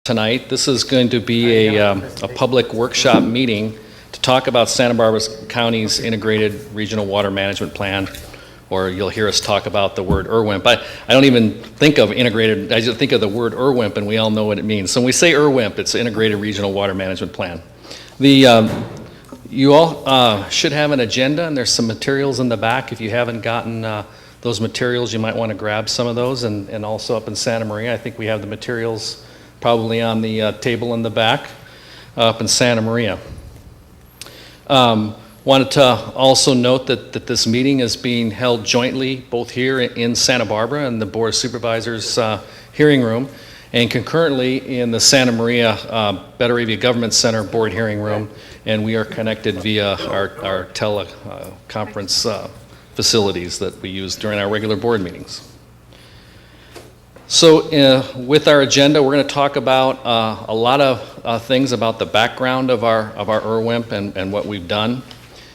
Tonight. This is going to be a public workshop meeting to talk about Santa Barbara County's Integrated Regional Water Management Plan, or you'll hear us talk about the word IRWMP. I don't even think of integrated, I just think of the word IRWMP and we all know what it means. So when we say IRWMP, it's Integrated Regional Water Management Plan. You all should have an agenda, and there's some materials in the back. If you haven't gotten those materials, you might want to grab some of those, and also up in Santa Maria, I think we have the materials probably on the table in the back up in Santa Maria. Wanted to also note that this meeting is being held jointly both here in Santa Barbara and the Board of Supervisors hearing room, and concurrently in the Santa Maria Batavia Government Center board hearing room, and we are connected via our teleconference facilities that we use during our regular board meetings. So with our agenda, we're going to talk about a lot of things about the background of our IRWMP and what we've done,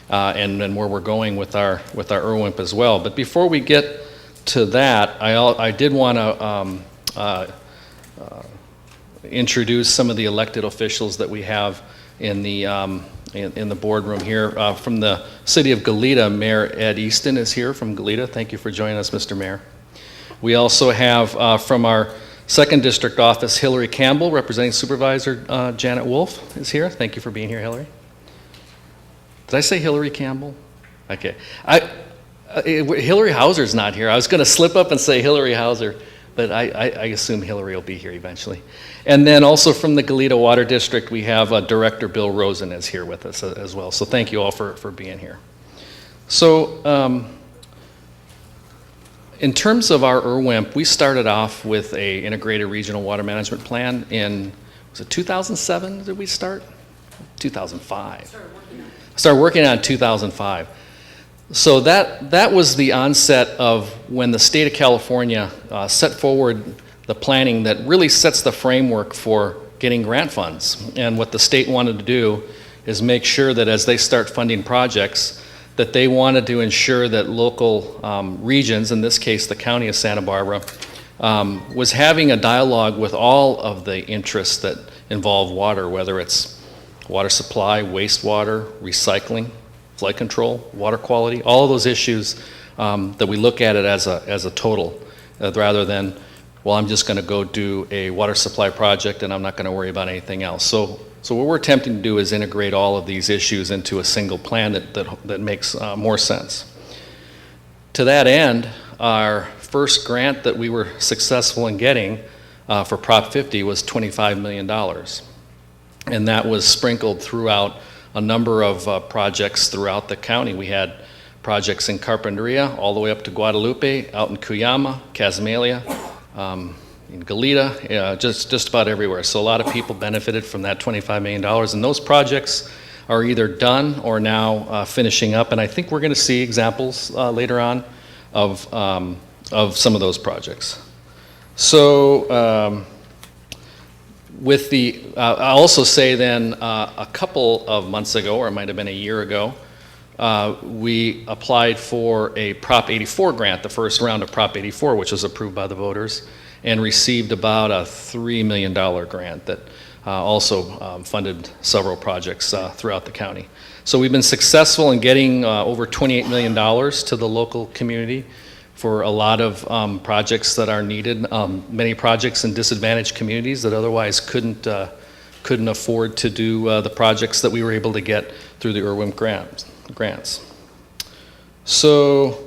and where we're going with our IRWMP as well. But before we get to that, I did want to introduce some of the elected officials that we have in the boardroom here. From the city of Goleta, Mayor Ed Easton is here from Goleta. Thank you for joining us, Mr. Mayor. We also have from our 2nd District Office, Hillary Campbell, representing Supervisor Janet Wolf is here. Thank you for being here, Hillary. Did I say Hillary Campbell? Okay. Hillary Hauser's not here. I was going to slip up and say Hillary Hauser, but I assume Hillary will be here eventually. And then also from the Goleta Water District, we have Director Bill Rosen is here with us as well. So thank you all for being here. So, in terms of our IRWMP, we started off with a integrated regional water management plan in, was it 2007 did we start? 2005. Started working on it in 2005. So that was the onset of when the state of California set forward the planning that really sets the framework for getting grant funds. And what the state wanted to do is make sure that as they start funding projects, that they wanted to ensure that local regions, in this case the county of Santa Barbara, was having a dialogue with all of the interests that involve water, whether it's water supply, wastewater, recycling, flood control, water quality, all of those issues that we look at it as a total, rather than, well, I'm just going to go do a water supply project and I'm not going to worry about anything else. So what we're attempting to do is integrate all of these issues into a single plan that makes more sense. To that end, our first grant that we were successful in getting for Prop 50 was $25 million. And that was sprinkled throughout a number of projects throughout the county. We had projects in Carpinteria all the way up to Guadalupe, out in Cuyama, Casamalia, in Goleta, just about everywhere. So a lot of people benefited from that $25 million, and those projects are either done or now finishing up, and I think we're going to see examples later on of some of those projects. So with the, I'll also say then a couple of months ago, or it might have been a year ago, we applied for a Prop 84 grant, the first round of Prop 84, which was approved by the voters, and received about a $3 million grant that also funded several projects throughout the county. So we've been successful in getting over $28 million to the local community for a lot of projects that are needed, many projects in disadvantaged communities that otherwise couldn't afford to do the projects that we were able to get through the IRWMP grants. So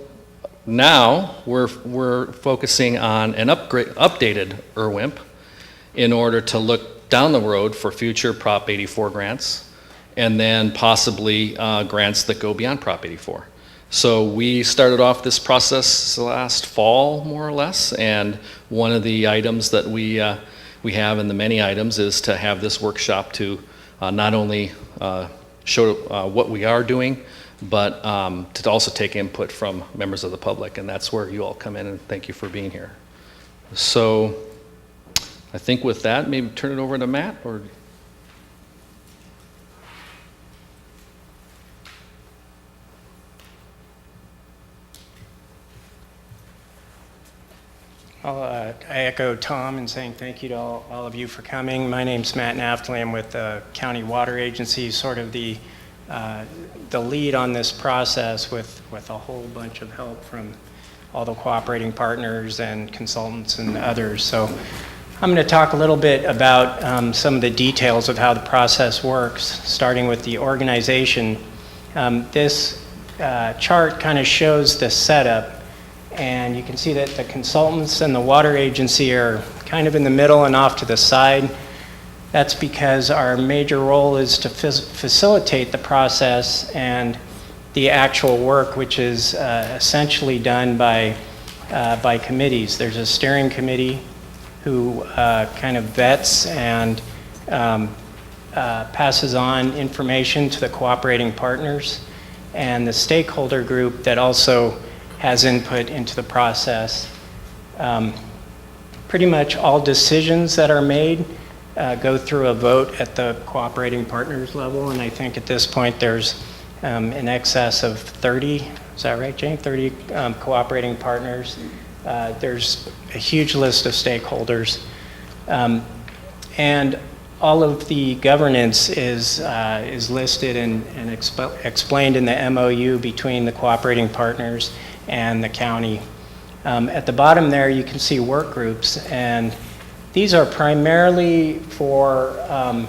now we're focusing on an updated IRWMP in order to look down the road for future Prop 84 grants, and then possibly grants that go beyond Prop 84. So we started off this process last fall, more or less, and one of the items that we have in the many items is to have this workshop to not only show what we are doing, but to also take input from members of the public, and that's where you all come in, and thank you for being here. So I think with that, maybe turn it over to Matt, or I echo Tom in saying thank you to all of you for coming. My name's Matt Naftali. I'm with the County Water Agency, sort of the lead on this process with a whole bunch of help from all the cooperating partners and consultants and others. So I'm going to talk a little bit about some of the details of how the process works, starting with the organization. This chart kind of shows the setup. And you can see that the consultants and the water agency are kind of in the middle and off to the side. That's because our major role is to facilitate the process and the actual work, which is essentially done by committees. There's a steering committee who kind of vets and passes on information to the cooperating partners, and the stakeholder group that also has input into the process. Pretty much all decisions that are made go through a vote at the cooperating partners level, and I think at this point there's in excess of 30, is that right, Jane? 30 cooperating partners. There's a huge list of stakeholders. And all of the governance is listed and explained in the MOU between the cooperating partners and the county. At the bottom there you can see work groups, and these are primarily for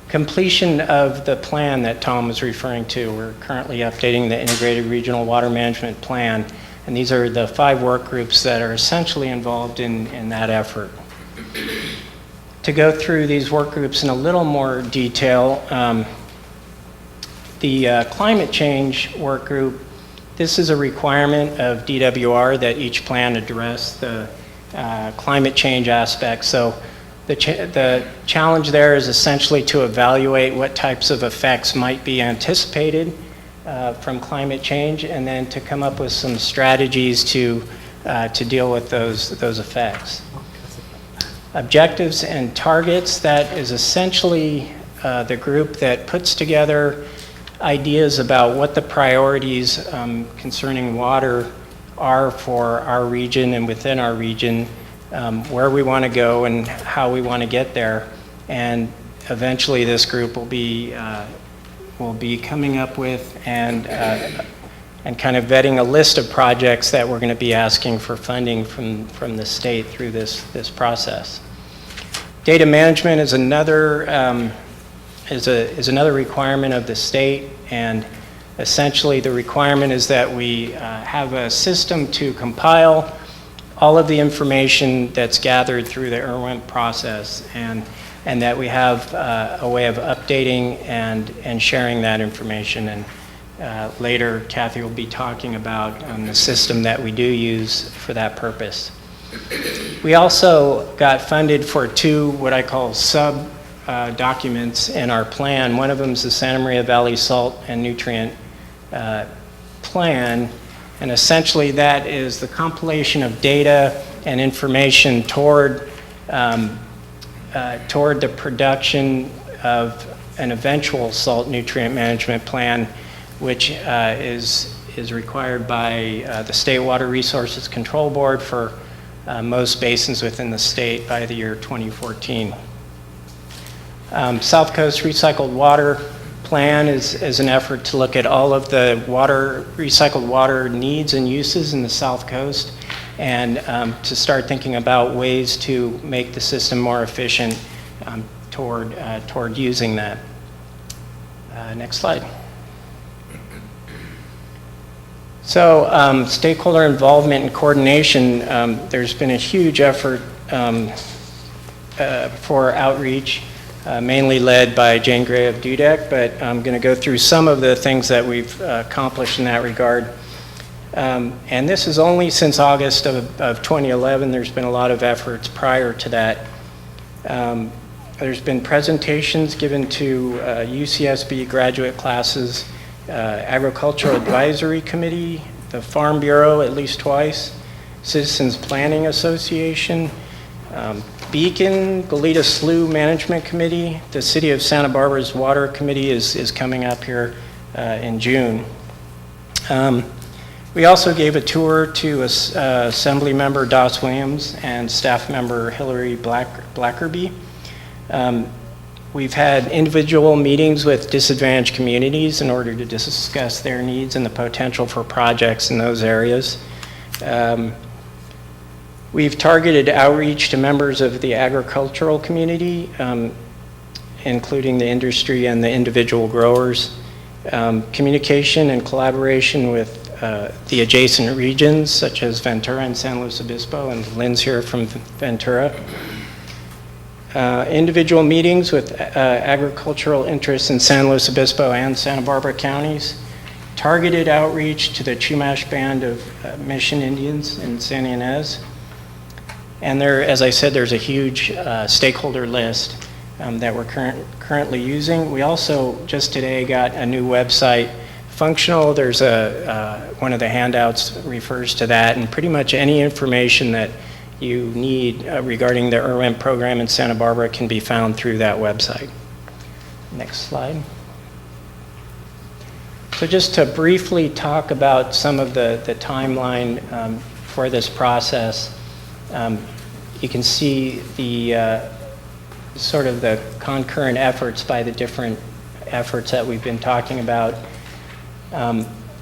completion of the plan that Tom was referring to. We're currently updating the Integrated Regional Water Management Plan, and these are the 5 work groups that are essentially involved in that effort. To go through these work groups in a little more detail, the climate change work group, this is a requirement of DWR that each plan address the climate change aspect. So the challenge there is essentially to evaluate what types of effects might be anticipated from climate change, and then to come up with some strategies to deal with those effects. Objectives and targets, that is essentially the group that puts together ideas about what the priorities concerning water are for our region and within our region, where we want to go and how we want to get there. And eventually this group will be coming up with and kind of vetting a list of projects that we're going to be asking for funding from the state through this process. Data management is another another requirement of the state, and essentially the requirement is that we have a system to compile all of the information that's gathered through the IRWMP process, and that we have a way of updating and sharing that information. And later Kathy will be talking about the system that we do use for that purpose. We also got funded for 2 what I call sub documents in our plan. One of them is the Santa Maria Valley Salt and Nutrient Plan, and essentially that is the compilation of data and information toward the production of an eventual salt nutrient management plan, which is required by the State Water Resources Control Board for most basins within the state by the year 2014. South Coast Recycled Water Plan is an effort to look at all of the recycled water needs and uses in the South Coast, and to start thinking about ways to make the system more efficient toward using that. Next slide. So stakeholder involvement and coordination, there's been a huge effort for outreach, mainly led by Jane Gray of DUDEC, but I'm going to go through some of the things that we've accomplished in that regard. And this is only since August of 2011. There's been a lot of efforts prior to that. There's been presentations given to UCSB graduate classes, Agricultural Advisory Committee, the Farm Bureau at least twice, Citizens Planning Association, Beacon, Goleta Slough Management Committee, the City of Santa Barbara's Water Committee is coming up here in June. We also gave a tour to Assembly Member Doss Williams and Staff Member Hillary Blackerby. We've had individual meetings with disadvantaged communities in order to discuss their needs and the potential for projects in those areas. We've targeted outreach to members of the agricultural community, including the industry and the individual growers. Communication and collaboration with the adjacent regions, such as Ventura and San Luis Obispo, and Lynn's here from Ventura. Individual meetings with agricultural interests in San Luis Obispo and Santa Barbara counties. Targeted outreach to the Chumash Band of Mission Indians in San Ynez. And there, as I said, there's a huge stakeholder list that we're currently using. We also just today got a new website functional. There's one of the handouts refers to that, and pretty much any information that you need regarding the IRWMP program in Santa Barbara can be found through that website. Next slide. So just to briefly talk about some of the timeline for this process, you can see the sort of the concurrent efforts by the different efforts that we've been talking about.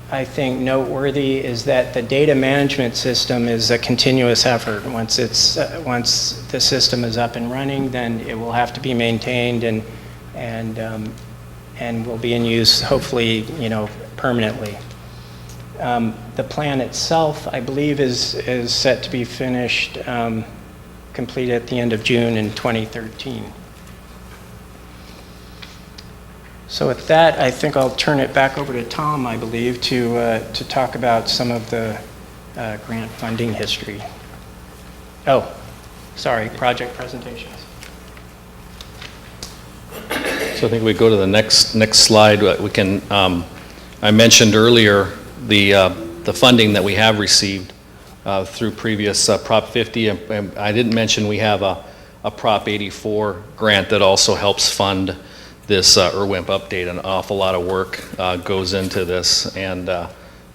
I think noteworthy is that the data management system is a continuous effort. Once the system is up and running, then it will have to be maintained and will be in use, hopefully, permanently. The plan itself, I believe, is set to be finished, completed at the end of June in 2013. So with that, I think I'll turn it back over to Tom, I believe, to talk about some of the grant funding history. Oh, sorry, project presentations. So I think we go to the next slide. We can. I mentioned earlier the funding that we have received through previous Prop 50, and I didn't mention we have a Prop 84 grant that also helps fund this IRWMP update. An awful lot of work goes into this, and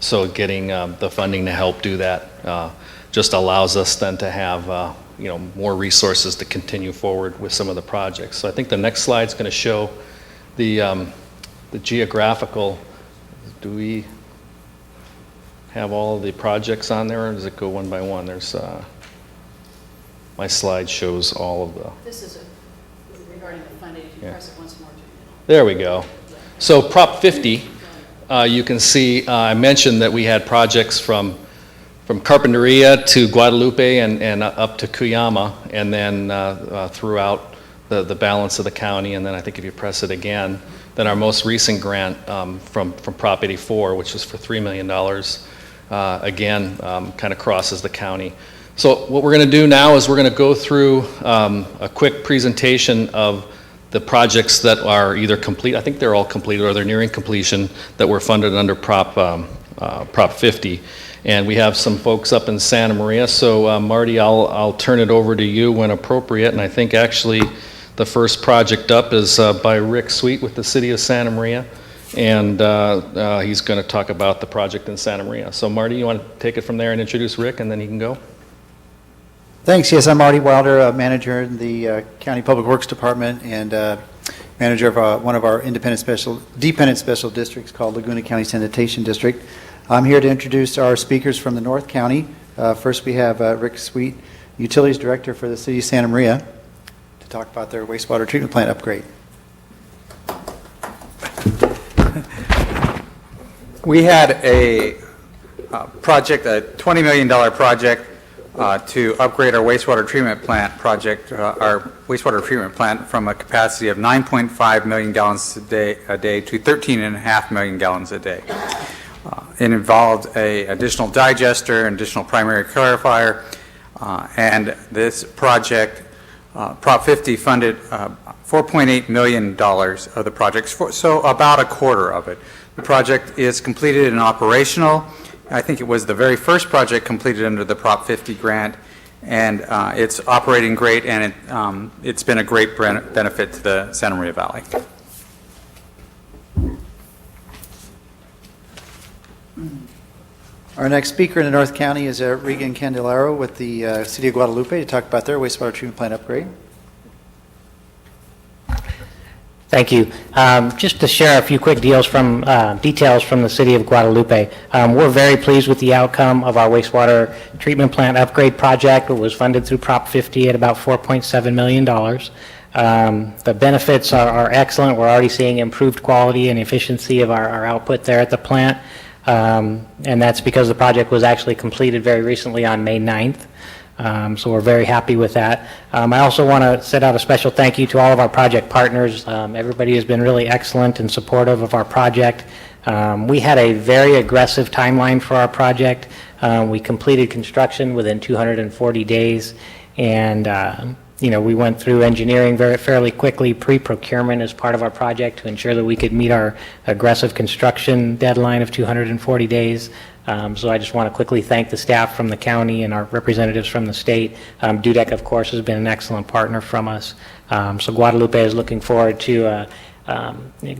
so getting the funding to help do that just allows us then to have more resources to continue forward with some of the projects. So I think the next slide is going to show the geographical. Do we have all of the projects on there, or does it go one by one? There's my slide shows all of the. This is regarding the funding. If you press it once more. There we go. So Prop 50, you can see I mentioned that we had projects from Carpinteria to Guadalupe and up to Cuyama, and then throughout the balance of the county. And then I think if you press it again, then our most recent grant from Prop 84, which is for $3 million, again, kind of crosses the county. So what we're going to do now is we're going to go through a quick presentation of the projects that are either complete, I think they're all complete, or they're nearing completion, that were funded under Prop 50. And we have some folks up in Santa Maria. So Marty, I'll turn it over to you when appropriate. And I think actually the first project up is by Rick Sweet with the City of Santa Maria. And he's going to talk about the project in Santa Maria. So Marty, you want to take it from there and introduce Rick, and then he can go? Thanks. Yes, I'm Marty Wilder, manager in the County Public Works Department and manager of one of our dependent special districts called Laguna County Sanitation District. I'm here to introduce our speakers from the North County. First, we have Rick Sweet, Utilities Director for the City of Santa Maria, to talk about their wastewater treatment plant upgrade. We had a project, a $20 million project to upgrade our wastewater treatment plant project, our wastewater treatment plant from a capacity of 9.5 million gallons a day to 13.5 million gallons a day. It involved an additional digester, an additional primary clarifier, and this project, Prop 50 funded $4.8 million of the project, so about a quarter of it. The project is completed and operational. I think it was the very first project completed under the Prop 50 grant, and it's operating great, and it's been a great benefit to the Santa Maria Valley. Our next speaker in the North County is Regan Candelaro with the City of Guadalupe to talk about their wastewater treatment plant upgrade. Thank you. Just to share a few quick details from the City of Guadalupe. We're very pleased with the outcome of our wastewater treatment plant upgrade project. It was funded through Prop 50 at about $4.7 million. The benefits are excellent. We're already seeing improved quality and efficiency of our output there at the plant. And that's because the project was actually completed very recently on May 9th. So we're very happy with that. I also want to set out a special thank you to all of our project partners. Everybody has been really excellent and supportive of our project. We had a very aggressive timeline for our project. We completed construction within 240 days, and we went through engineering fairly quickly, pre-procurement as part of our project to ensure that we could meet our aggressive construction deadline of 240 days. So I just want to quickly thank the staff from the county and our representatives from the state. DUDEC, of course, has been an excellent partner from us. So Guadalupe is looking forward to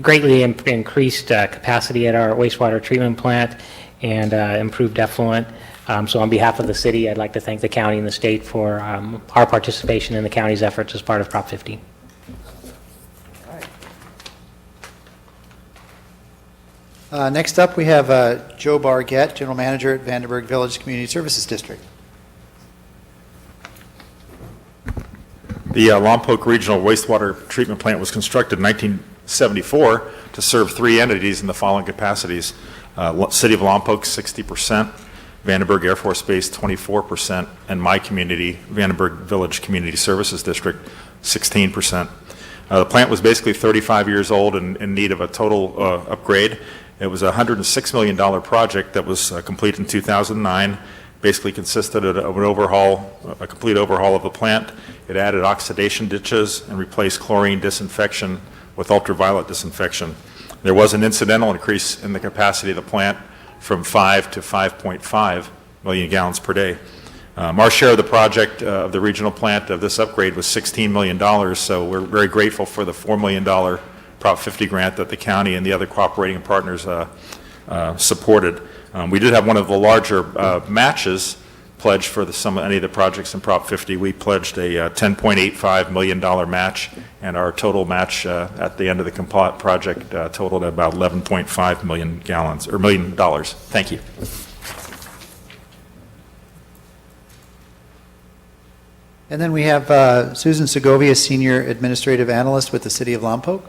greatly increased capacity at our wastewater treatment plant and improved effluent. So on behalf of the city, I'd like to thank the county and the state for our participation in the county's efforts as part of Prop 50. Next up, we have Joe Bargett, General Manager at Vandenberg Village Community Services District. The Lompoc Regional Wastewater Treatment Plant was constructed in 1974 to serve 3 entities in the following capacities. City of Lompoc, 60%, Vandenberg Air Force Base, 24%, and my community, Vandenberg Village Community Services District, 16%. The plant was basically 35 years old and in need of a total upgrade. It was a $106 million project that was completed in 2009. Basically consisted of an overhaul, a complete overhaul of the plant. It added oxidation ditches and replaced chlorine disinfection with ultraviolet disinfection. There was an incidental increase in the capacity of the plant from 5 to 5.5 million gallons per day. Our share of the project of the regional plant of this upgrade was $16 million, so we're very grateful for the $4 million Prop 50 grant that the county and the other cooperating partners supported. We did have one of the larger matches pledged for any of the projects in Prop 50. We pledged a $10.85 million match, and our total match at the end of the project totaled about 11.5 million gallons, or $1 million. Thank you. And then we have Susan Segovia, Senior Administrative Analyst with the City of Lompoc.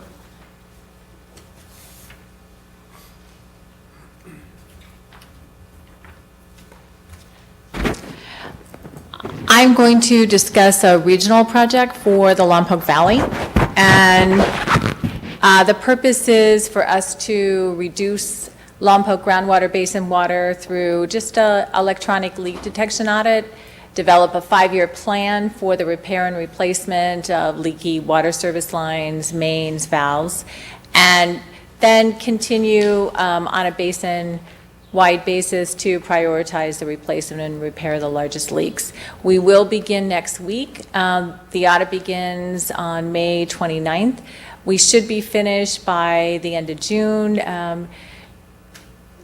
I'm going to discuss a regional project for the Lompoc Valley, and the purpose is for us to reduce Lompoc groundwater basin water through just an electronic leak detection audit, develop a 5-year plan for the repair and replacement of leaky water service lines, mains, valves, and then continue on a basin-wide basis to prioritize the replacement and repair of the largest leaks. We will begin next week. The audit begins on May 29th. We should be finished by the end of June,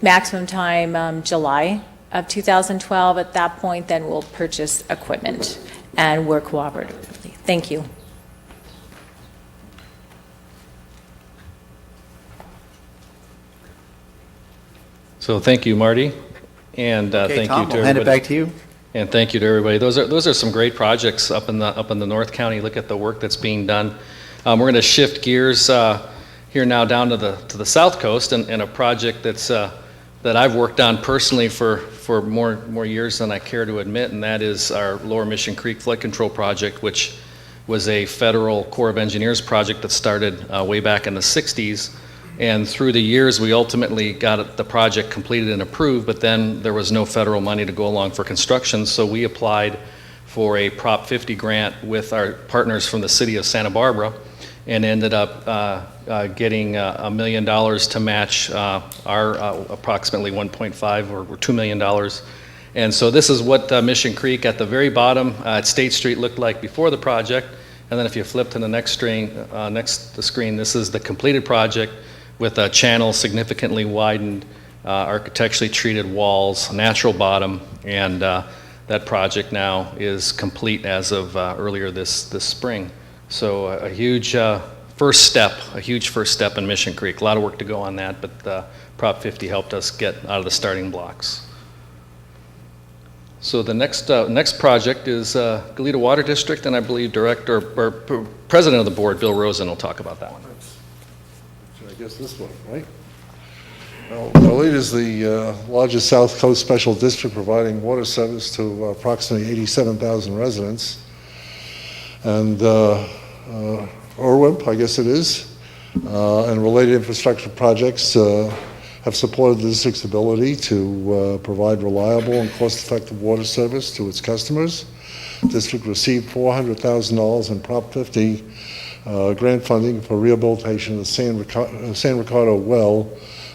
maximum time July of 2012. At that point, then we'll purchase equipment and work cooperatively. Thank you. So thank you, Marty, and Okay, thank Tom, you to we'll hand it everybody. back to you. And thank you to everybody. Those are some great projects up in the North County. Look at the work that's being done. We're going to shift gears here now down to the South Coast, and a project that I've worked on personally for more years than I care to admit, and that is our Lower Mission Creek Flood Control Project, which was a federal Corps of Engineers project that started way back in the 60s. And through the years, we ultimately got the project completed and approved, but then there was no federal money to go along for construction, so we applied for a Prop 50 grant with our partners from the city of Santa Barbara, and ended up getting $1 million to match our approximately 1.5 or $2 million. And so this is what Mission Creek at the very bottom at State Street looked like before the project. And then if you flip to the next screen, this is the completed project with a channel significantly widened architecturally treated walls, natural bottom, and that project now is complete as of earlier this spring. So a huge first step in Mission Creek. A lot of work to go on that, but Prop 50 helped us get out of the starting blocks. So the next project is Goleta Water District, and I believe President of the Board, Bill Rosen, will talk about that one. I guess this one, right? Well, Goleta is the largest South Coast Special District providing water service to approximately 87,000 residents. And IRWMP, I guess it is, and related infrastructure projects have supported the district's ability to provide reliable and cost-effective water service to its customers. The district received $400,000 in Prop 50 grant funding for rehabilitation of the San Ricardo well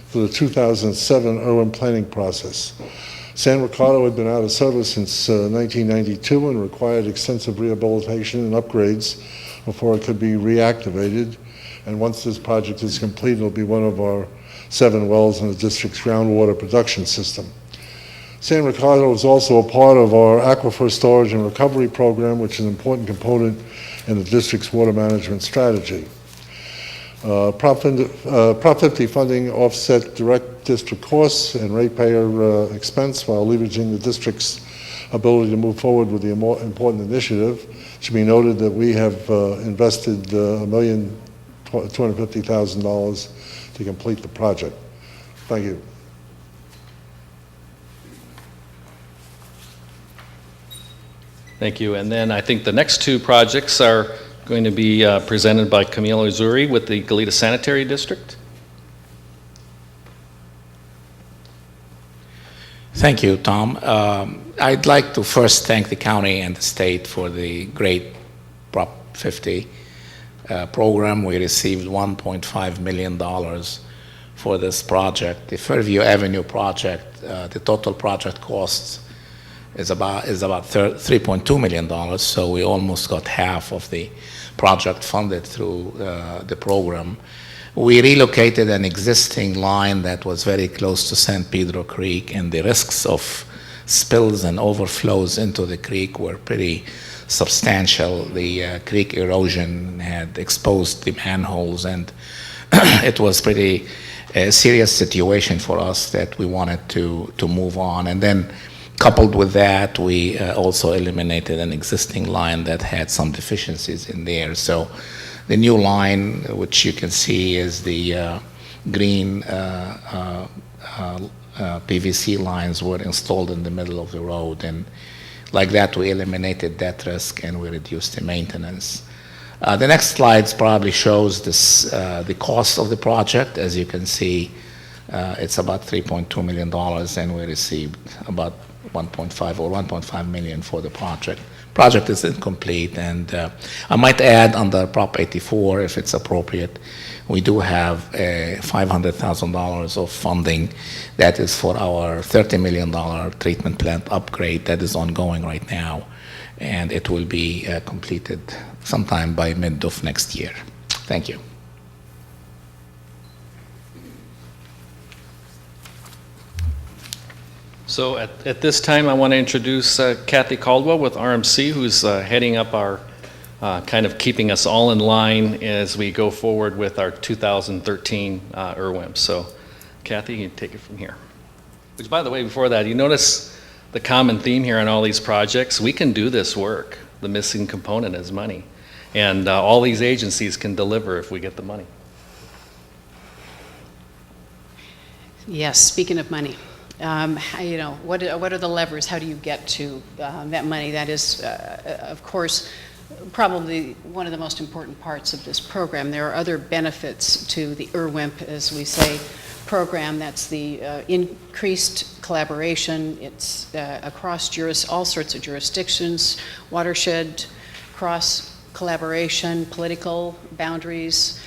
through the 2007 IRWMP planning process. San Ricardo had been out of service since 1992 and required extensive rehabilitation and upgrades before it could be reactivated. And once this project is complete, it'll be one of our 7 wells in the district's groundwater production system. San Ricardo is also a part of our aquifer storage and recovery program, which is an important component in the district's water management strategy. Prop 50 funding offset direct district costs and ratepayer expense while leveraging the district's ability to move forward with the more important initiative. It should be noted that we have invested $1,250,000 to complete the project. Thank you. Thank you. And then I think the next 2 projects are going to be presented by Camille Uzuri with the Goleta Sanitary District. Thank you, Tom. I'd like to first thank the county and the state for the great Prop 50 program. We received $1.5 million for this project. The Fairview Avenue project, the total project cost is about $3.2 million, so we almost got half of the project funded through the program. We relocated an existing line that was very close to San Pedro Creek, and the risks of spills and overflows into the creek were pretty substantial. The creek erosion had exposed the manholes, and it was pretty serious situation for us that we wanted to move on. And then coupled with that, we also eliminated an existing line that had some deficiencies in there. So the new line, which you can see is the green PVC lines were installed in the middle of the road, and like that we eliminated that risk and we reduced the maintenance. The next slides probably shows this, the cost of the project. As you can see, it's about $3.2 million, and we received about 1.5 or 1.5 million for the project. Project is incomplete, and I might add under Prop 84, if it's appropriate, we do have $500,000 of funding that is for our $30 million treatment plant upgrade that is ongoing right now, and it will be completed sometime by mid of next year. Thank you. So at this time, I want to introduce Kathy Caldwell with RMC, who's heading up our, kind of keeping us all in line as we go forward with our 2013 IRWMP. So Kathy, you can take it from here. Which, by the way, before that, you notice the common theme here on all these projects? We can do this work. The missing component is money. And all these agencies can deliver if we get the money. Yes, speaking of money, you know, what are the levers? How do you get to that money? That is, of course, probably one of the most important parts of this program. There are other benefits to the IRWMP, as we say, program. That's the increased collaboration. It's across all sorts of jurisdictions, watershed, cross collaboration, political boundaries,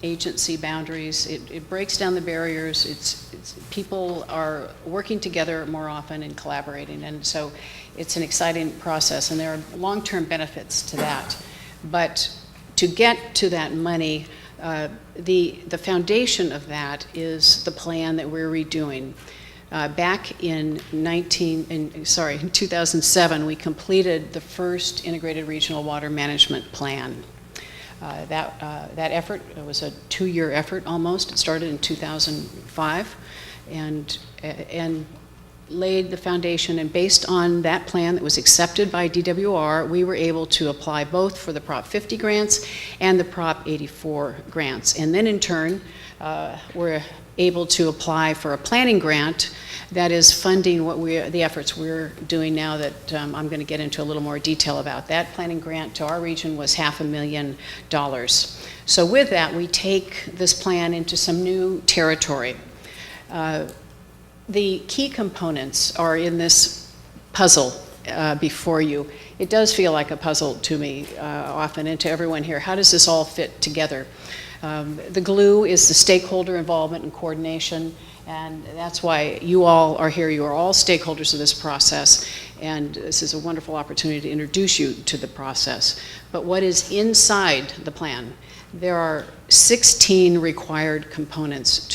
agency boundaries. It breaks down the barriers. People are working together more often and collaborating, and so it's an exciting process, and there are long-term benefits to that. But to get to that money, The foundation of that is the plan that we're redoing. Back in 2007, we completed the first integrated regional water management plan. That effort, it was a 2-year effort almost. It started in 2005 and laid the foundation, and based on that plan that was accepted by DWR, we were able to apply both for the Prop 50 grants and the Prop 84 grants. And then in turn, we're able to apply for a planning grant that is funding the efforts we're doing now that I'm going to get into a little more detail about. That planning grant to our region was $500,000. So with that, we take this plan into some new territory. The key components are in this puzzle before you. It does feel like a puzzle to me often, and to everyone here. How does this all fit together? The glue is the stakeholder involvement and coordination, and that's why you all are here. You are all stakeholders of this process, and this is a wonderful opportunity to introduce you to the process. But what is inside the plan? There are 16 required components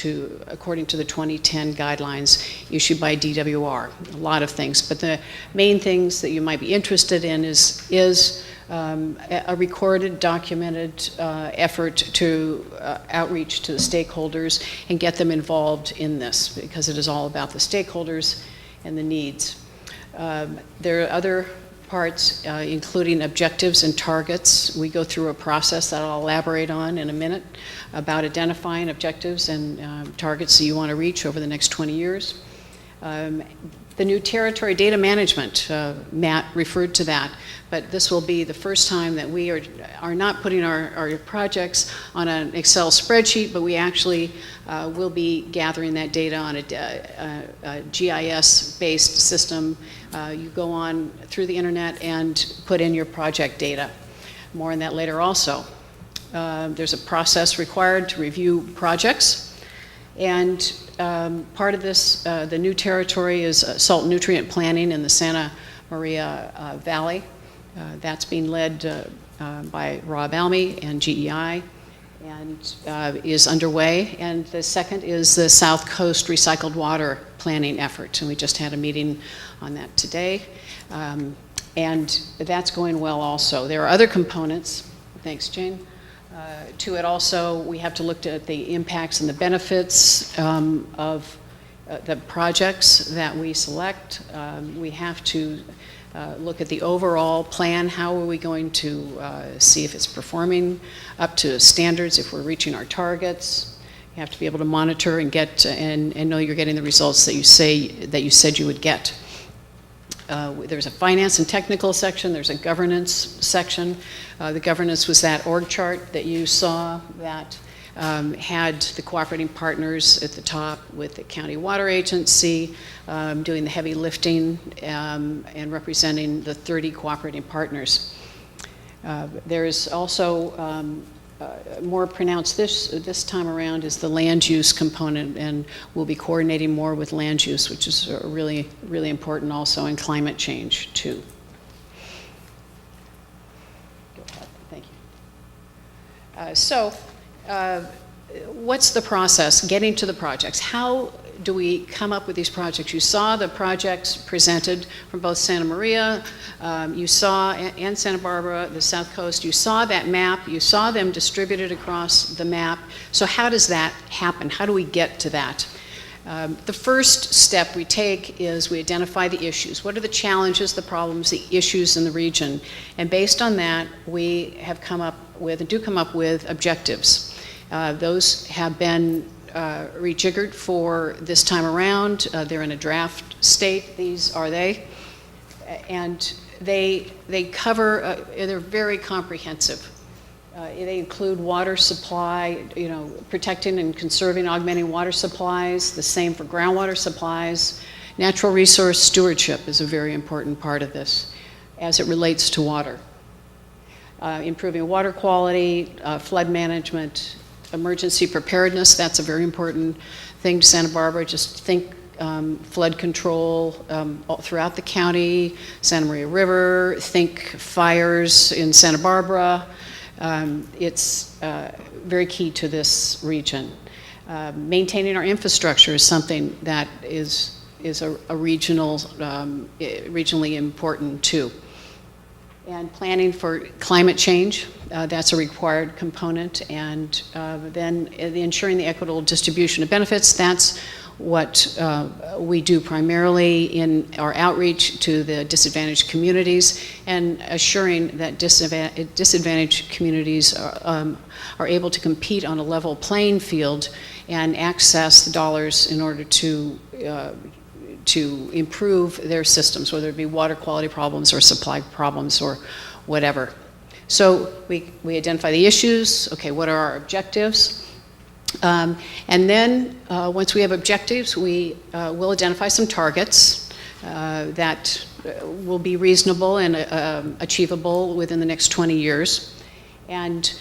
according to the 2010 guidelines issued by DWR. A lot of things, but the main things that you might be interested in is a recorded, documented effort to outreach to the stakeholders and get them involved in this, because it is all about the stakeholders and the needs. There are other parts, including objectives and targets. We go through a process that I'll elaborate on in a minute about identifying objectives and targets that you want to reach over the next 20 years. The new territory data management, Matt referred to that, but this will be the first time that we are not putting our projects on an Excel spreadsheet, but we actually will be gathering that data on a GIS-based system. You go on through the internet and put in your project data. More on that later also. There's a process required to review projects, and part of this, the new territory is salt and nutrient planning in the Santa Maria Valley. That's being led by Rob Almy and GEI, and is underway. And the second is the South Coast Recycled Water Planning effort, and we just had a meeting on that today. And that's going well also. There are other components, thanks Jane, to it also. We have to look at the impacts and the benefits of the projects that we select. We have to look at the overall plan. How are we going to see if it's performing up to standards, if we're reaching our targets? You have to be able to monitor and get and know you're getting the results that you said you would get. There's a finance and technical section. There's a governance section. The governance was that org chart that you saw that had the cooperating partners at the top with the county water agency doing the heavy lifting and representing the 30 cooperating partners. There is also more pronounced this time around is the land use component, and we'll be coordinating more with land use, which is really, really important also in climate change too. Go ahead, thank you. What's the process getting to the projects? How do we come up with these projects? You saw the projects presented from both Santa Maria, you saw, and Santa Barbara, the South Coast. You saw that map. You saw them distributed across the map. So how does that happen? How do we get to that? The first step we take is we identify the issues. What are the challenges, the problems, the issues in the region? And based on that, we have come up with, and do come up with, objectives. Those have been rejiggered for this time around. They're in a draft state. These are they. And they cover, they're very comprehensive. They include water supply, protecting and conserving, augmenting water supplies, the same for groundwater supplies. Natural resource stewardship is a very important part of this as it relates to water. Improving water quality, flood management, emergency preparedness, that's a very important thing to Santa Barbara. Just think flood control all throughout the county, Santa Maria River, think fires in Santa Barbara, It's very key to this region. Maintaining our infrastructure is something that is a regional, regionally important too. And planning for climate change, that's a required component. And then ensuring the equitable distribution of benefits, that's what we do primarily in our outreach to the disadvantaged communities, and assuring that disadvantaged communities are able to compete on a level playing field and access the dollars in order to improve their systems, whether it be water quality problems or supply problems or whatever. So we identify the issues. Okay, what are our objectives? And then once we have objectives, we will identify some targets that will be reasonable and achievable within the next 20 years. And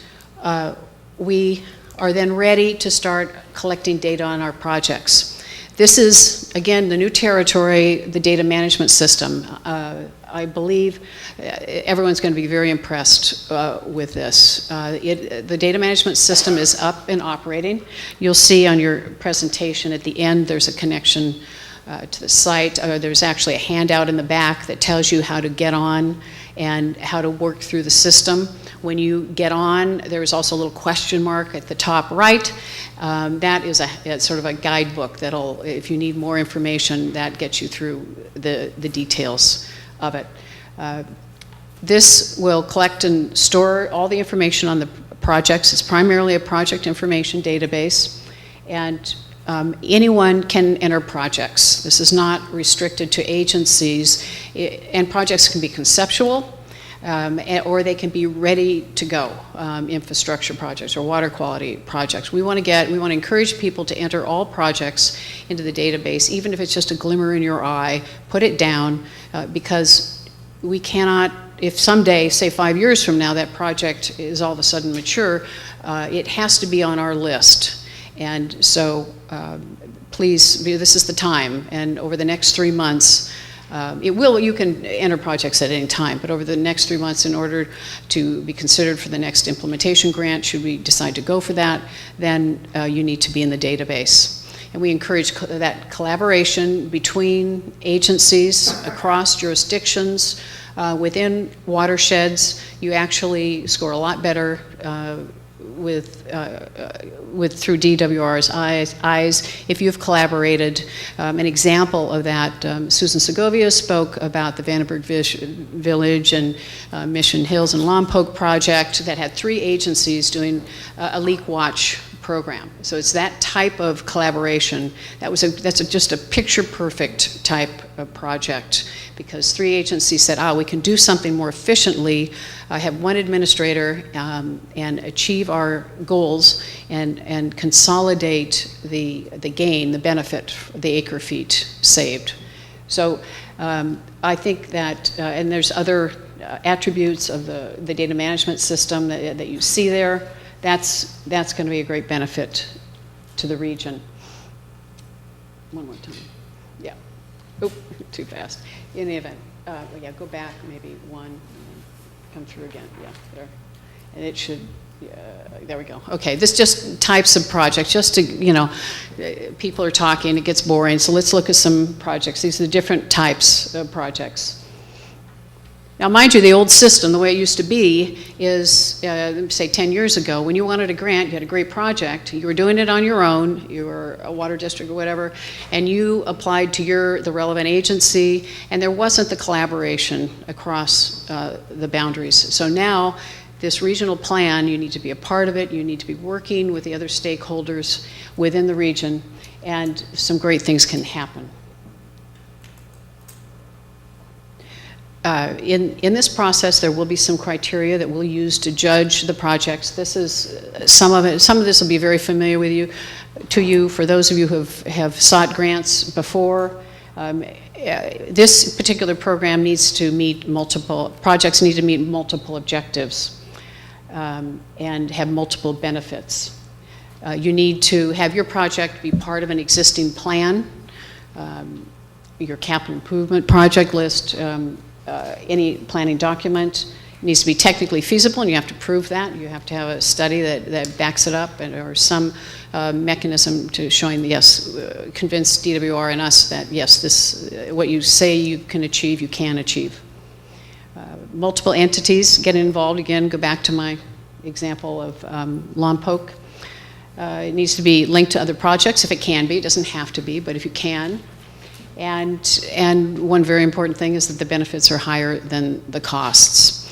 we are then ready to start collecting data on our projects. This is, again, the new territory, the data management system. I believe everyone's going to be very impressed with this. The data management system is up and operating. You'll see on your presentation at the end there's a connection to the site. There's actually a handout in the back that tells you how to get on and how to work through the system. When you get on, there's also a little question mark at the top right. That is it's sort of a guidebook that'll, if you need more information, that gets you through the details of it. This will collect and store all the information on the projects. It's primarily a project information database, and anyone can enter projects. This is not restricted to agencies, and projects can be conceptual, or they can be ready to go, infrastructure projects or water quality projects. We want to encourage people to enter all projects into the database, even if it's just a glimmer in your eye. Put it down, because we cannot, if someday, say 5 years from now, that project is all of a sudden mature, it has to be on our list. And so please, this is the time, and over the next 3 months, you can enter projects at any time, but over the next 3 months, in order to be considered for the next implementation grant, should we decide to go for that, then you need to be in the database. And we encourage that collaboration between agencies across jurisdictions, within watersheds. You actually score a lot better through DWR's eyes if you've collaborated. An example of that, Susan Segovia spoke about the Vandenberg Village and Mission Hills and Lompoc project that had 3 agencies doing a leak watch program. So it's that type of collaboration. That's just a picture-perfect type of project, because 3 agencies said, we can do something more efficiently, have one administrator, and achieve our goals, and consolidate the gain, the benefit, the acre feet saved. So I think that, and there's other attributes of the data management system that you see there. That's going to be a great benefit to the region. One more time. Yeah. Oh, too fast. In the event, yeah, go back maybe one, and then come through again. Yeah, there. And it should, there we go. Okay, this just types of projects, just to, people are talking, it gets boring, so let's look at some projects. These are the different types of projects. Now, mind you, the old system, the way it used to be, is, say 10 years ago, when you wanted a grant, you had a great project, you were doing it on your own, you were a water district or whatever, and you applied to the relevant agency, and there wasn't the collaboration across the boundaries. So now, this regional plan, you need to be a part of it, you need to be working with the other stakeholders within the region, and some great things can happen. In this process, there will be some criteria that we'll use to judge the projects. This is some of this will be very familiar to you. For those of you who have sought grants before, this particular program needs to meet projects need to meet multiple objectives and have multiple benefits. You need to have your project be part of an existing plan, your capital improvement project list, any planning document. needs to be technically feasible, and you have to prove that. You have to have a study that backs it up, or some mechanism to showing, yes, convince DWR and us that, yes, this, what you say you can achieve, you can achieve. Multiple entities get involved. Again, go back to my example of Lompoc. It needs to be linked to other projects if it can be. It doesn't have to be, but if you can. And one very important thing is that the benefits are higher than the costs.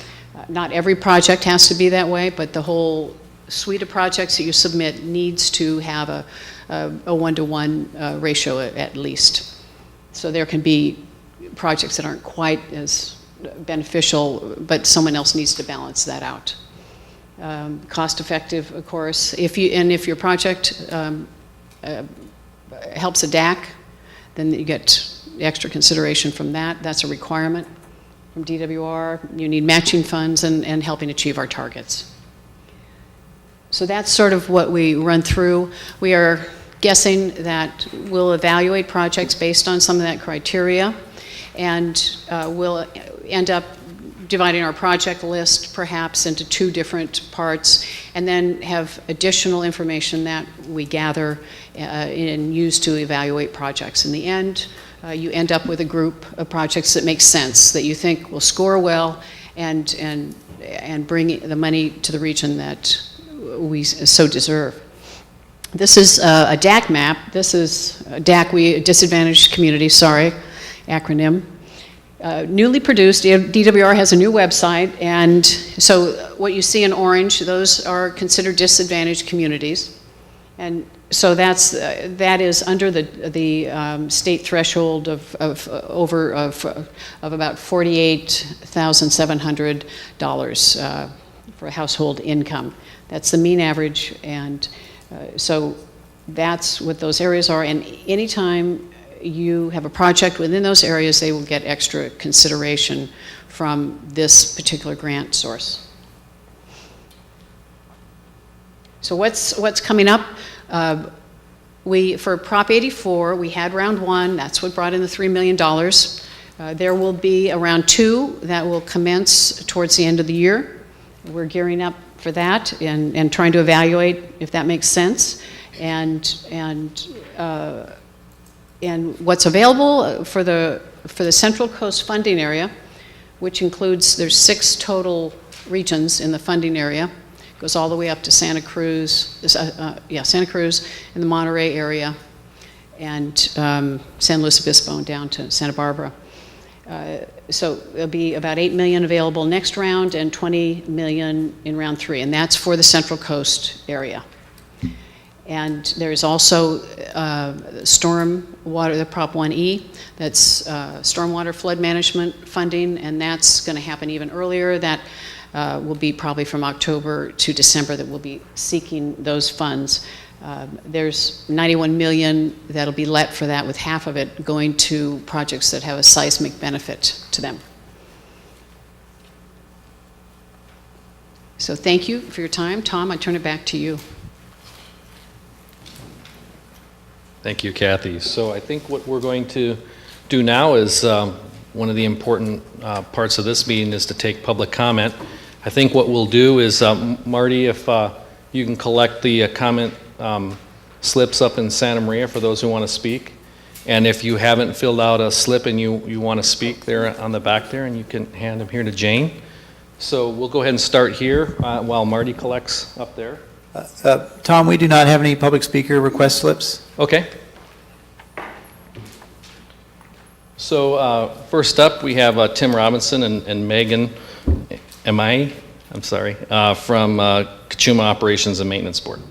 Not every project has to be that way, but the whole suite of projects that you submit needs to have a one-to-one ratio at least. So there can be projects that aren't quite as beneficial, but someone else needs to balance that out. Cost effective, of course. If your project helps a DAC, then you get extra consideration from that. That's a requirement from DWR. You need matching funds and helping achieve our targets. So that's sort of what we run through. We are guessing that we'll evaluate projects based on some of that criteria, and we'll end up dividing our project list perhaps into two different parts, and then have additional information that we gather and use to evaluate projects. In the end, you end up with a group of projects that make sense, that you think will score well and bring the money to the region that we so deserve. This is a DAC map. This is a DAC, Disadvantaged Community, sorry, acronym. Newly produced. DWR has a new website, and so what you see in orange, those are considered disadvantaged communities, and so that is under the state threshold of about $48,700 for household income. That's the mean average, and so that's what those areas are. And anytime you have a project within those areas, they will get extra consideration from this particular grant source. So what's coming up? For Prop 84, we had round one. That's what brought in the $3 million. There will be a round two that will commence towards the end of the year. We're gearing up for that and trying to evaluate if that makes sense. And what's available for the Central Coast funding area, which includes, there's 6 total regions in the funding area. It goes all the way up to Santa Cruz, Santa Cruz in the Monterey area, and San Luis Obispo and down to Santa Barbara. So there'll be about $8 million available next round and $20 million in round 3, and that's for the Central Coast area. And there's also stormwater, the Prop 1E, that's stormwater flood management funding, and that's going to happen even earlier. That will be probably from October to December that we'll be seeking those funds. There's $91 million that'll be let for that, with half of it going to projects that have a seismic benefit to them. So thank you for your time. Tom, I turn it back to you. Thank you, Kathy. So I think what we're going to do now is one of the important parts of this meeting is to take public comment. I think what we'll do is, Marty, if you can collect the comment slips up in Santa Maria for those who want to speak. And if you haven't filled out a slip and you want to speak, there on the back there, and you can hand them here to Jane. So we'll go ahead and start here while Marty collects up there. Tom, we do not have any public speaker request slips. Okay. So first up, we have Tim Robinson and Megan I'm sorry, from Kachuma Operations and Maintenance Board.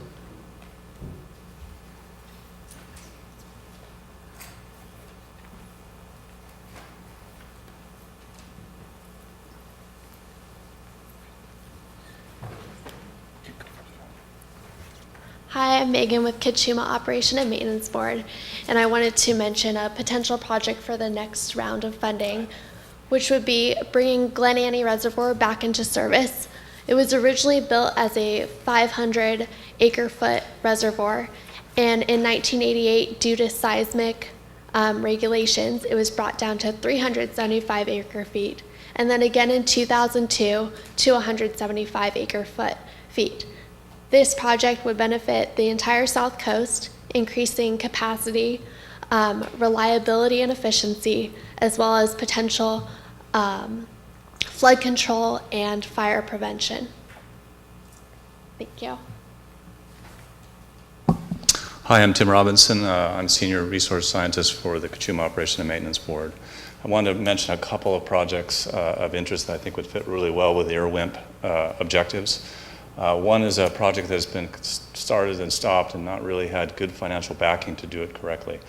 Hi, I'm Megan with Kachuma Operation and Maintenance Board, and I wanted to mention a potential project for the next round of funding, which would be bringing Glen Annie Reservoir back into service. It was originally built as a 500 acre-foot reservoir, and in 1988, due to seismic regulations, it was brought down to 375 acre-feet, and then again in 2002 to 175 acre-feet. This project would benefit the entire South Coast, increasing capacity, reliability and efficiency, as well as potential flood control and fire prevention. Thank you. Hi, I'm Tim Robinson. I'm Senior Resource Scientist for the Kachuma Operation and Maintenance Board. I wanted to mention a couple of projects of interest that I think would fit really well with the IRWMP objectives. One is a project that has been started and stopped and not really had good financial backing to do it correctly,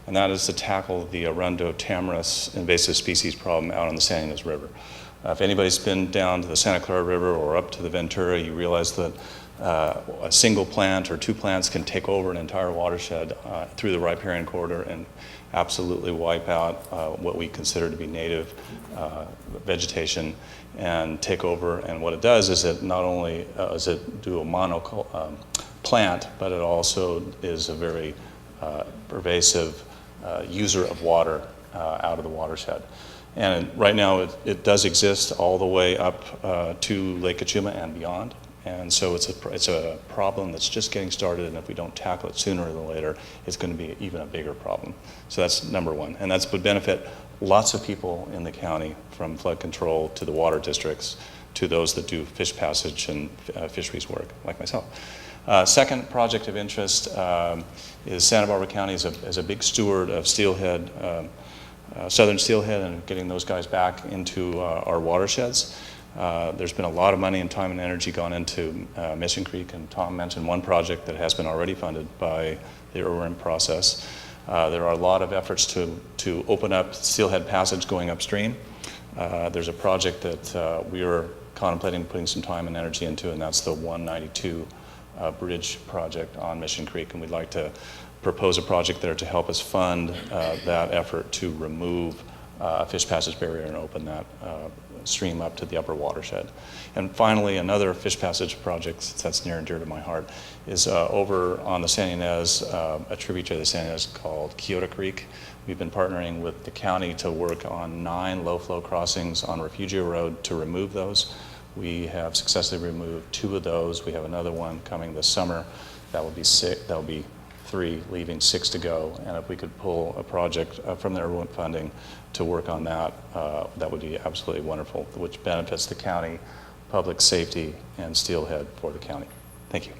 and that is to tackle the Arundo tamarus invasive species problem out on the Santa Ynez River. If anybody's been down to the Santa Clara River or up to the Ventura, you realize that a single plant or two plants can take over an entire watershed through the riparian corridor and absolutely wipe out what we consider to be native vegetation and take over. And what it does is it not only does it do a plant, but it also is a very pervasive user of water out of the watershed. And right now it does exist all the way up to Lake Kachuma and beyond. And so it's a problem that's just getting started, and if we don't tackle it sooner than later, it's going to be even a bigger problem. So that's number one, and that would benefit lots of people in the county, from flood control to the water districts to those that do fish passage and fisheries work, like myself. Second project of interest is Santa Barbara County is a big steward of steelhead, southern steelhead, and getting those guys back into our watersheds. There's been a lot of money and time and energy gone into Mission Creek, and Tom mentioned one project that has been already funded by the IRWMP process. There are a lot of efforts to open up steelhead passage going upstream. There's a project that we are contemplating putting some time and energy into, and that's the 192 bridge project on Mission Creek, and we'd like to propose a project there to help us fund that effort to remove a fish passage barrier and open that stream up to the upper watershed. And finally, another fish passage project that's near and dear to my heart is over on the Santa Ynez, a tributary of the Santa Ynez called Kyoto Creek. We've been partnering with the county to work on 9 low-flow crossings on Refugio Road to remove those. We have successfully removed 2 of those. We have another one coming this summer. That will be 3, leaving 6 to go. And if we could pull a project from the IRWMP funding to work on that, that would be absolutely wonderful, which benefits the county, public safety, and steelhead for the county. Thank you.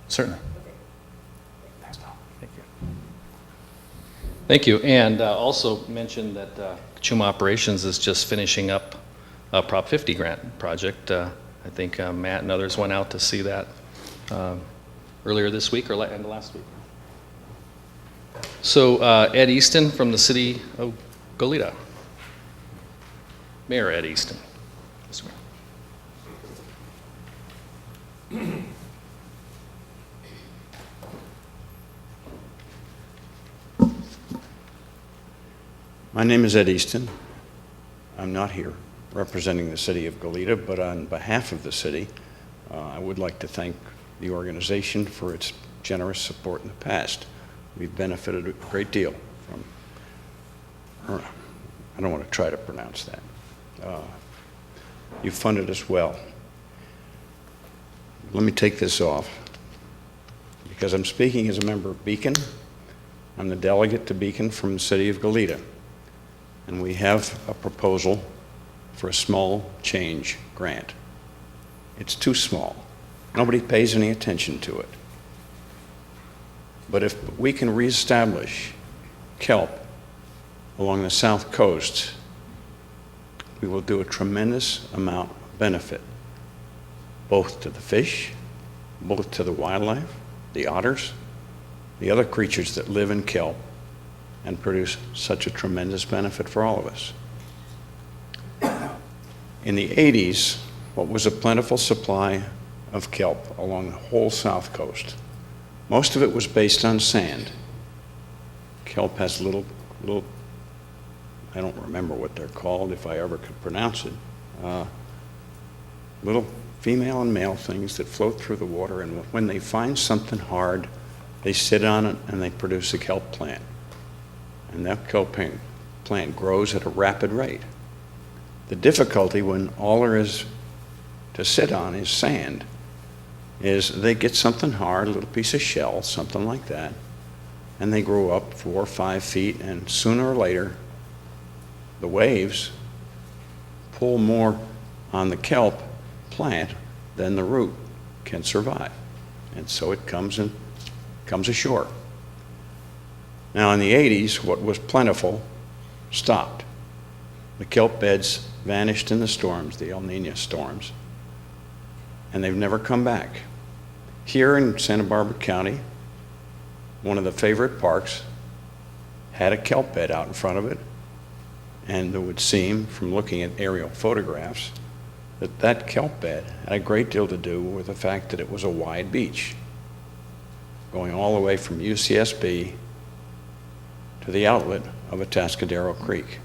Certainly. Thank you. Thank you. And also mention that Kachuma Operations is just finishing up a Prop 50 grant project. I think Matt and others went out to see that earlier this week or end of last week. So Ed Easton from the city of Goleta. Mayor Ed Easton. My name is Ed Easton. I'm not here representing the city of Goleta, but on behalf of the city, I would like to thank the organization for its generous support in the past. We've benefited a great deal from, I don't want to try to pronounce that. You've funded us well. Let me take this off, because I'm speaking as a member of Beacon. I'm the delegate to Beacon from the city of Goleta, and we have a proposal for a small change grant. It's too small. Nobody pays any attention to it. But if we can reestablish kelp along the south coast, we will do a tremendous amount of benefit, both to the fish, both to the wildlife, the otters, the other creatures that live in kelp and produce such a tremendous benefit for all of us. In the 80s, what was a plentiful supply of kelp along the whole south coast, most of it was based on sand. Kelp has little, I don't remember what they're called, if I ever could pronounce it, little female and male things that float through the water, and when they find something hard, they sit on it and they produce a kelp plant. and that kelp plant grows at a rapid rate. The difficulty when all there is to sit on is sand is they get something hard, a little piece of shell, something like that, and they grow up 4 or 5 feet, and sooner or later the waves pull more on the kelp plant than the root can survive. And so it comes ashore. Now in the 80s, what was plentiful stopped. The kelp beds vanished in the storms, the El Nino storms, and they've never come back. Here in Santa Barbara County, one of the favorite parks had a kelp bed out in front of it, and it would seem from looking at aerial photographs that that kelp bed had a great deal to do with the fact that it was a wide beach, going all the way from UCSB to the outlet of Atascadero Creek.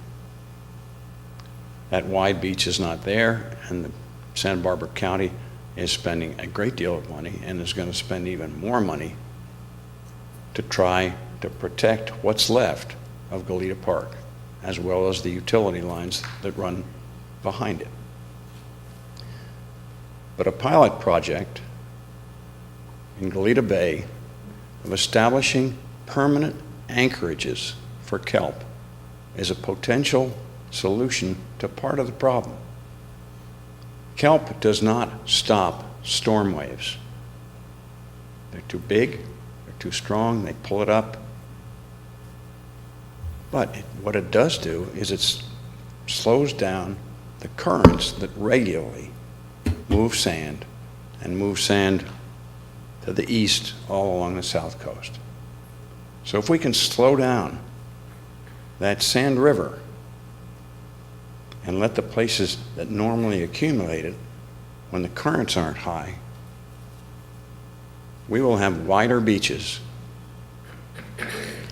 That wide beach is not there, and the Santa Barbara County is spending a great deal of money and is going to spend even more money to try to protect what's left of Goleta Park, as well as the utility lines that run behind it. But a pilot project in Goleta Bay of establishing permanent anchorages for kelp is a potential solution to part of the problem. Kelp does not stop storm waves. They're too big, they're too strong, they pull it up. But what it does do is it slows down the currents that regularly move sand and move sand to the east all along the south coast. So if we can slow down that sand river and let the places that normally accumulate it when the currents aren't high, we will have wider beaches.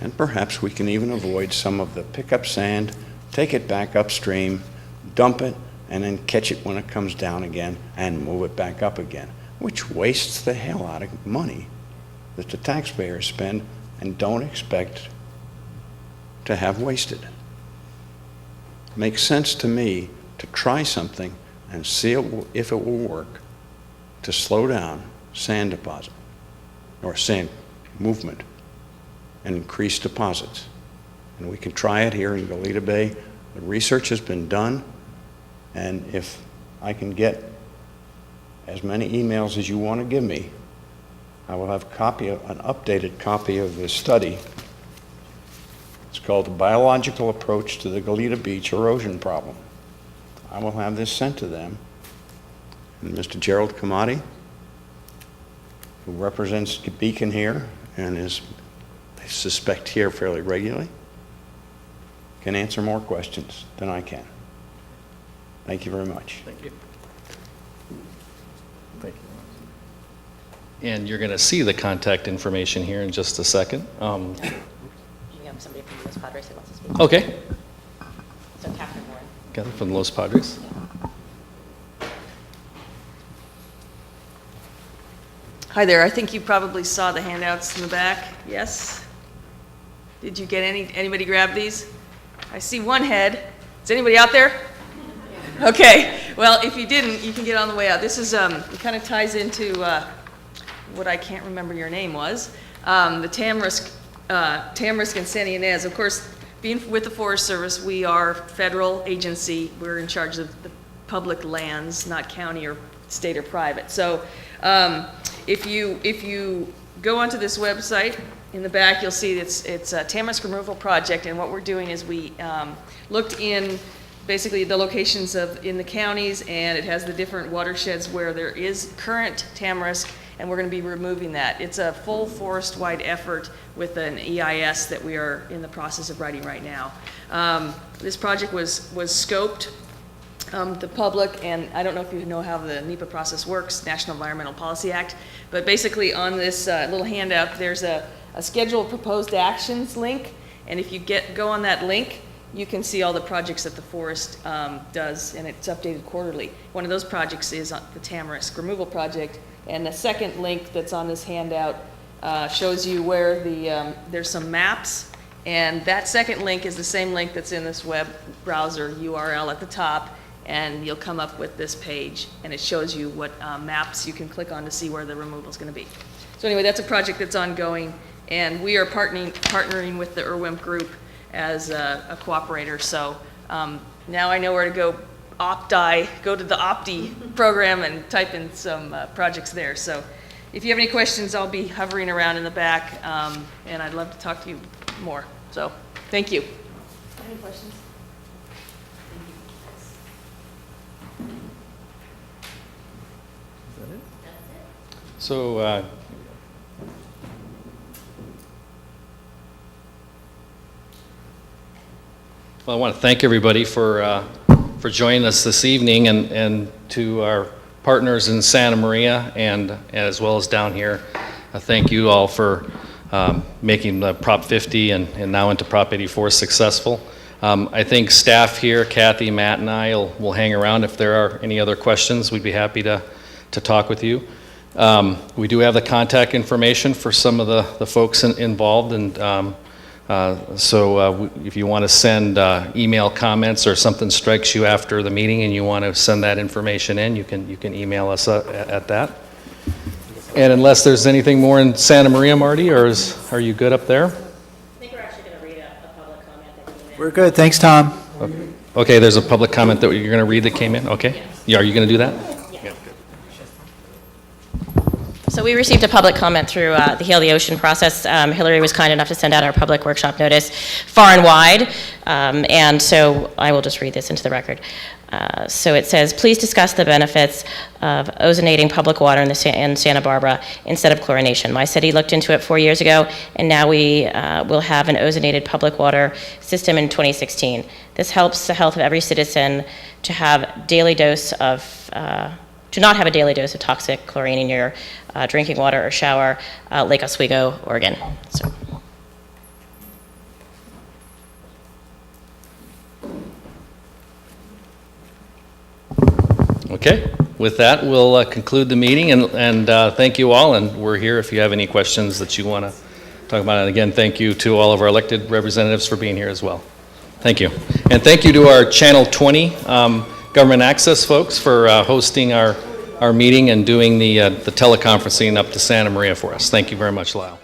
And perhaps we can even avoid some of the pickup sand, take it back upstream, dump it, and then catch it when it comes down again and move it back up again, which wastes the hell out of money that the taxpayers spend and don't expect to have wasted. Makes sense to me to try something and see if it will work to slow down sand deposit or sand movement and increase deposits. And we can try it here in Goleta Bay. The research has been done, and if I can get as many emails as you want to give me, I will have an updated copy of this study. It's called The Biological Approach to the Goleta Beach Erosion Problem. I will have this sent to them. And Mr. Gerald Kamadi, who represents Beacon here and is, I suspect, here fairly regularly, can answer more questions than I can. Thank you very much. Thank you. Thank you. And you're going to see the contact information here in just a second. We have somebody from Los Padres who wants to speak. Okay. So Captain Warren. Got it from Los Padres. Hi there. I think you probably saw the handouts in the back. Yes? Did you get anybody grab these? I see one head. Is anybody out there? Okay. Well, if you didn't, you can get on the way out. This is, it kind of ties into what I can't remember your name was, the Tamarisk and Santa Ynez. Of course, being with the Forest Service, we are federal agency. We're in charge of the public lands, not county or state or private. So if you go onto this website, in the back you'll see it's a Tamarisk Removal Project, and what we're doing is we looked in basically the locations in the counties, and it has the different watersheds where there is current tamarisk, and we're going to be removing that. It's a full forest-wide effort with an EIS that we are in the process of writing right now. This project was scoped the public, and I don't know if you know how the NEPA process works, National Environmental Policy Act, but basically on this little handout, there's a schedule of proposed actions link, and if you go on that link, you can see all the projects that the forest does, and it's updated quarterly. One of those projects is the Tamarisk Removal Project, and the second link that's on this handout shows you where there's some maps And that second link is the same link that's in this web browser URL at the top, and you'll come up with this page, and it shows you what maps you can click on to see where the removal is going to be. So anyway, that's a project that's ongoing, and we are partnering with the IRWMP group as a cooperator. So now I know where to go go to the Opti program and type in some projects there. So if you have any questions, I'll be hovering around in the back, and I'd love to talk to you more. So thank you. Any questions? So, well, I want to thank everybody for joining us this evening, and to our partners in Santa Maria and as well as down here. Thank you all for making the Prop 50 and now into Prop 84 successful. I think staff here, Kathy, Matt, and I will hang around. If there are any other questions, we'd be happy to talk with you. We do have the contact information for some of the folks involved, and so if you want to send email comments or something strikes you after the meeting and you want to send that information in, you can email us at that. And unless there's anything more in Santa Maria, Marty, or are you good up there? I think we're actually going to read a public comment that came in. We're good, thanks, Tom. Okay, there's a public comment that you're going to read that came in? Okay. Yeah, are you going to do that? So we received a public comment through the Heal the Ocean process. Hillary was kind enough to send out our public workshop notice far and wide, and so I will just read this into the record. So it says, please discuss the benefits of ozonating public water in Santa Barbara instead of chlorination. My city looked into it 4 years ago, and now we will have an ozonated public water system in 2016. This helps the health of every citizen to have daily dose of to not have a daily dose of toxic chlorine in your drinking water or shower, Lake Oswego, Oregon. So. Okay, with that, we'll conclude the meeting, and thank you all, and we're here if you have any questions that you want to talk about. And again, thank you to all of our elected representatives for being here as well. Thank you. And thank you to our Channel 20 government access folks for hosting our meeting and doing the teleconferencing up to Santa Maria for us. Thank you very much, Lyle.